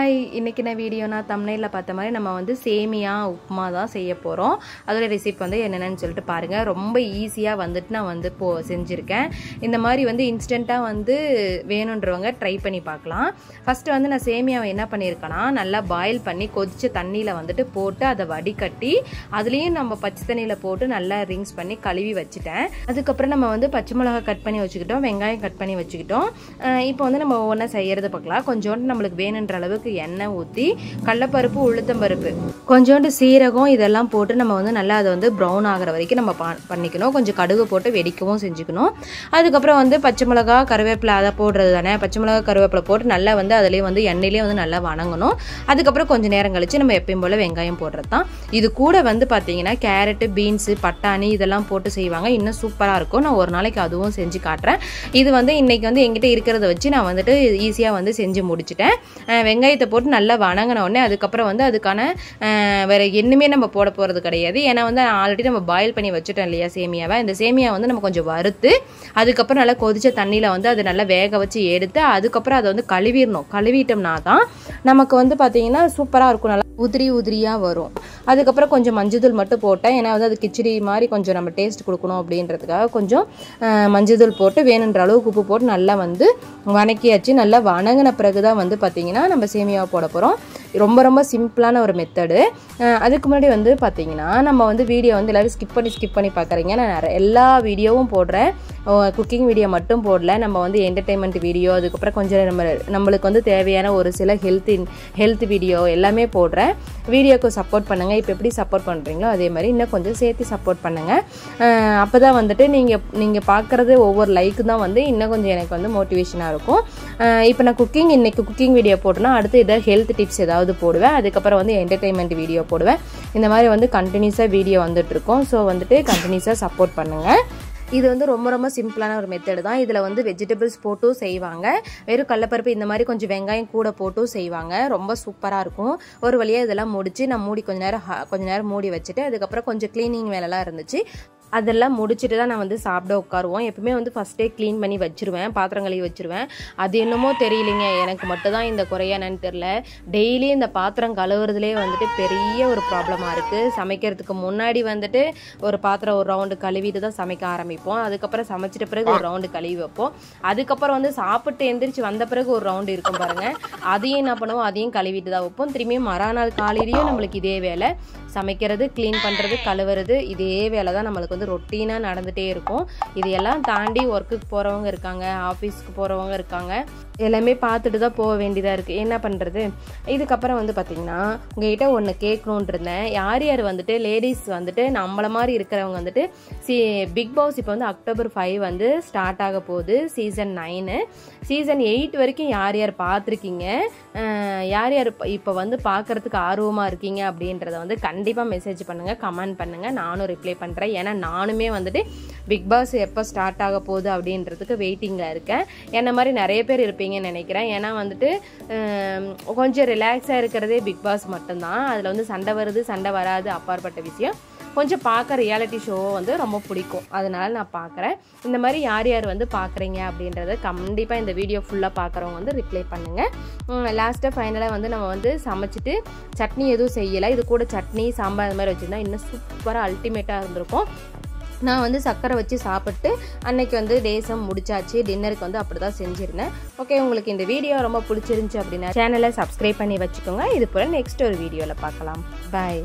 Hi, இன்றைக்கி நான் video நான் தம்ப்நெயிலில் பார்த்த மாதிரி நம்ம வந்து சேமியா உப்புமா தான் செய்ய போகிறோம். அதோட ரெசிபி வந்து என்னென்னு சொல்லிட்டு பாருங்கள். ரொம்ப ஈஸியாக வந்துட்டு நான் வந்து செஞ்சுருக்கேன். இந்த மாதிரி வந்து இன்ஸ்டண்ட்டாக வந்து வேணுன்றவங்க ட்ரை பண்ணி பார்க்கலாம். ஃபஸ்ட்டு வந்து நான் சேமியாவை என்ன பண்ணியிருக்கேன்னா, நல்லா பாயில் பண்ணி கொதிச்ச தண்ணியில் வந்துட்டு போட்டு அதை வடிகட்டி அதுலேயும் நம்ம பச்சை தண்ணியில் போட்டு நல்லா ரிங்ஸ் பண்ணி கழுவி வச்சுட்டேன். அதுக்கப்புறம் நம்ம வந்து பச்சை மிளகாய் கட் பண்ணி வச்சுக்கிட்டோம், வெங்காயம் கட் பண்ணி வச்சுக்கிட்டோம். இப்போ வந்து நம்ம ஒவ்வொன்றா செய்கிறது பார்க்கலாம். கொஞ்சோண்டு நம்மளுக்கு வேணுன்ற அளவுக்கு எண்ணெய் ஊற்றி கடலைப்பருப்பு, உளுத்தம்பருப்பு, கொஞ்சோண்டு சீரகம் இதெல்லாம் போட்டு நம்ம வந்து நல்லா அதை வந்து ப்ரௌன் ஆகிற வரைக்கும் நம்ம பண்ணிக்கணும். கொஞ்சம் கடுகு போட்டு வெடிக்கவும் செஞ்சுக்கணும். அதுக்கப்புறம் வந்து பச்சை மிளகா, கருவேப்பிலை அதை போடுறது தானே. பச்சை மிளகா, கருவேப்பிலை போட்டு நல்லா வந்து அதிலே வந்து எண்ணெயிலே வந்து நல்லா வணங்கணும். அதுக்கப்புறம் கொஞ்சம் நேரம் கழிச்சு நம்ம எப்பயும் போல் வெங்காயம் போடுறது தான். இது கூட வந்து பார்த்தீங்கன்னா கேரட்டு, பீன்ஸு, பட்டாணி இதெல்லாம் போட்டு செய்வாங்க. இன்னும் சூப்பராக இருக்கும். நான் ஒரு நாளைக்கு அதுவும் செஞ்சு காட்டுறேன். இது வந்து இன்றைக்கி வந்து எங்கிட்ட இருக்கிறத வச்சு நான் வந்துட்டு ஈஸியாக வந்து செஞ்சு முடிச்சிட்டேன். வெங்காயத்தை போட்டு நல்லா வணங்கின உடனே அதுக்கப்புறம் வந்து அதுக்கான வேறு என்னமே நம்ம போட போகிறது கிடையாது. ஏன்னா வந்து ஆல்ரெடி நம்ம பாயில் பண்ணி வச்சுட்டோம் இல்லையா சேமியாவை. இந்த சேமியா வந்து நம்ம கொஞ்சம் வறுத்து அதுக்கப்புறம் நல்லா கொதிச்ச தண்ணியில் வந்து அதை நல்லா வேக வச்சு எடுத்து அதுக்கப்புறம் அதை வந்து கழுவிடணும். கழுவிட்டோம்னா தான் நமக்கு வந்து பார்த்திங்கன்னா சூப்பராக இருக்கும். நல்லா உதிரியாக வரும். அதுக்கப்புறம் கொஞ்சம் மஞ்சள் மட்டும் போட்டேன். ஏன்னா வந்து அது கிச்சடி மாதிரி கொஞ்சம் நம்ம டேஸ்ட் கொடுக்கணும் அப்படின்றதுக்காக கொஞ்சம் மஞ்சள் போட்டு வேணுன்ற அளவுக்கு உப்பு போட்டு நல்லா வந்து வணக்கியாச்சு. நல்லா வணங்கின பிறகு தான் வந்து பார்த்திங்கன்னா நம்ம சேமியாவை போட போகிறோம். ரொம்ப ரொம்ப சிம்பிளான ஒரு மெத்தடு. அதுக்கு முன்னாடி வந்து பார்த்திங்கன்னா நம்ம வந்து வீடியோ வந்து எல்லோரும் ஸ்கிப் பண்ணி பார்க்குறீங்க. நான் எல்லா வீடியோவும் போடுறேன். குக்கிங் வீடியோ மட்டும் போடல. நம்ம வந்து என்டர்டெயின்மெண்ட் வீடியோ, அதுக்கப்புறம் கொஞ்சம் நம்மளுக்கு வந்து தேவையான ஒரு சில ஹெல்த் வீடியோ எல்லாமே போடுறேன். வீடியோக்கு சப்போர்ட் பண்ணுங்கள். இப்போ எப்படி சப்போர்ட் பண்ணுறீங்களோ அதே மாதிரி இன்னும் கொஞ்சம் சேர்த்து சப்போர்ட் பண்ணுங்கள். அப்போ தான் வந்துட்டு நீங்கள் பார்க்குறது ஒவ்வொரு லைக்கு தான் வந்து இன்னும் கொஞ்சம் எனக்கு வந்து மோட்டிவேஷனாக இருக்கும். இப்போ நான் இன்றைக்கி குக்கிங் வீடியோ போட்டேன்னா அடுத்து ஏதாவது ஹெல்த் டிப்ஸ் ஏதாவது போடுவேன். அதுக்கப்புறம் வந்து என்டர்டெயின்மெண்ட் வீடியோ போடுவேன். இந்த மாதிரி வந்து கண்டினியூஸாக வீடியோ வந்துட்டுருக்கோம். ஸோ வந்துட்டு கண்டினியூஸாக சப்போர்ட் பண்ணுங்கள். இது வந்து ரொம்ப ரொம்ப சிம்பிளான ஒரு மெத்தடு தான். இதில் வந்து வெஜிடபிள்ஸ் போட்டும் செய்வாங்க. வெறும் கடலைப்பருப்பு இந்த மாதிரி கொஞ்சம் வெங்காயம் கூட போட்டும் செய்வாங்க. ரொம்ப சூப்பராக இருக்கும். ஒரு வழியாக இதெல்லாம் முடிச்சு நான் கொஞ்ச நேரம் மூடி வச்சுட்டு அதுக்கப்புறம் கொஞ்சம் க்ளீனிங் வேலைலாம் இருந்துச்சு. அதெல்லாம் முடிச்சுட்டு தான் நான் வந்து சாப்பிட உட்காருவோம். எப்பவுமே வந்து ஃபஸ்ட்டே க்ளீன் பண்ணி வச்சுருவேன், பாத்திரம் கழுவி வச்சுருவேன். அது என்னமோ தெரியலைங்க, எனக்கு மட்டும் தான் இந்த குறையா என்னன்னு தெரில. டெய்லி இந்த பாத்திரம் கழுவுறதுலேயே வந்துட்டு பெரிய ஒரு ப்ராப்ளமாக இருக்குது. சமைக்கிறதுக்கு முன்னாடி வந்துட்டு ஒரு பாத்திரம் ஒரு ரவுண்டு கழுவிட்டு தான் சமைக்க ஆரம்பிப்போம். அதுக்கப்புறம் சமைச்சிட்ட பிறகு ஒரு ரவுண்டு கழுவி வைப்போம். அதுக்கப்புறம் வந்து சாப்பிட்டு எந்திரிச்சு வந்த பிறகு ஒரு ரவுண்டு இருக்கும் பாருங்கள், அதையும் என்ன பண்ணுவோம், அதையும் கழுவிட்டு தான் வைப்போம். திரும்பியும் மறுநாள் காலையிலையும் நம்மளுக்கு இதே வேலை, சமைக்கிறது, க்ளீன் பண்ணுறது, கழுவுறது, இதே வேலை தான் நம்மளுக்கு வந்து ரொட்டீனாக நடந்துகிட்டே இருக்கும். இதையெல்லாம் தாண்டி ஒர்க்குக்கு போகிறவங்க இருக்காங்க, ஆஃபீஸ்க்கு போகிறவங்க இருக்காங்க. எல்லாமே பார்த்துட்டு தான் போக வேண்டியதாக இருக்குது. என்ன பண்ணுறது? இதுக்கப்புறம் வந்து பார்த்திங்கன்னா உங்கள்கிட்ட ஒன்று கேட்கணுன்ட்டு இருந்தேன். யார் வந்துட்டு லேடிஸ் வந்துட்டு நம்மளை மாதிரி இருக்கிறவங்க வந்துட்டு பிக் பாஸ் இப்போ வந்து October 5 வந்து ஸ்டார்ட் ஆக போகுது. சீசன் 9, சீசன் 8 வரைக்கும் யார் பார்த்துருக்கீங்க, யார் இப்போ வந்து பார்க்குறதுக்கு ஆர்வமாக இருக்கீங்க அப்படின்றத வந்து கண்டிப்பாக மெசேஜ் பண்ணுங்கள், கமெண்ட் பண்ணுங்கள். நானும் ரிப்ளை பண்ணுறேன். ஏன்னா நானுமே வந்துட்டு பிக் பாஸ் எப்போ ஸ்டார்ட் ஆக போகுது அப்படின்றதுக்கு வெயிட்டிங்கில் இருக்கேன். என்ன மாதிரி நிறைய பேர் இருப்பீங்கன்னு நினைக்கிறேன். ஏன்னா வந்துட்டு கொஞ்சம் ரிலாக்ஸாக இருக்கிறதே பிக் பாஸ் மட்டும்தான். அதில் வந்து சண்டை வருது சண்டை வராது அப்பாற்பட்ட விஷயம். கொஞ்சம் பார்க்க ரியாலிட்டி ஷோவை வந்து ரொம்ப பிடிக்கும், அதனால நான் பார்க்குறேன். இந்த மாதிரி யார் வந்து பார்க்குறீங்க அப்படின்றத கண்டிப்பாக இந்த வீடியோ ஃபுல்லாக பார்க்குறவங்க வந்து ரிப்ளை பண்ணுங்கள். லாஸ்ட்டாக ஃபைனலாக வந்து நம்ம வந்து சமைச்சிட்டு சட்னி எதுவும் செய்யலை. இது கூட சட்னி, சாம்பார் இந்த மாதிரி வச்சுருந்தா இன்னும் சூப்பராக அல்டிமேட்டாக இருந்திருக்கும். நான் வந்து சக்கரை வச்சு சாப்பிட்டு அன்னைக்கு வந்து டேஸம் முடிச்சாச்சு. டின்னருக்கு வந்து அப்படி தான் செஞ்சுருந்தேன். ஓகே, உங்களுக்கு இந்த வீடியோ ரொம்ப பிடிச்சிருந்துச்சி அப்படின்னா சேனலை சப்ஸ்கிரைப் பண்ணி வச்சுக்கோங்க. இது போல் நெக்ஸ்ட் ஒரு வீடியோவில் பார்க்கலாம். பாய்.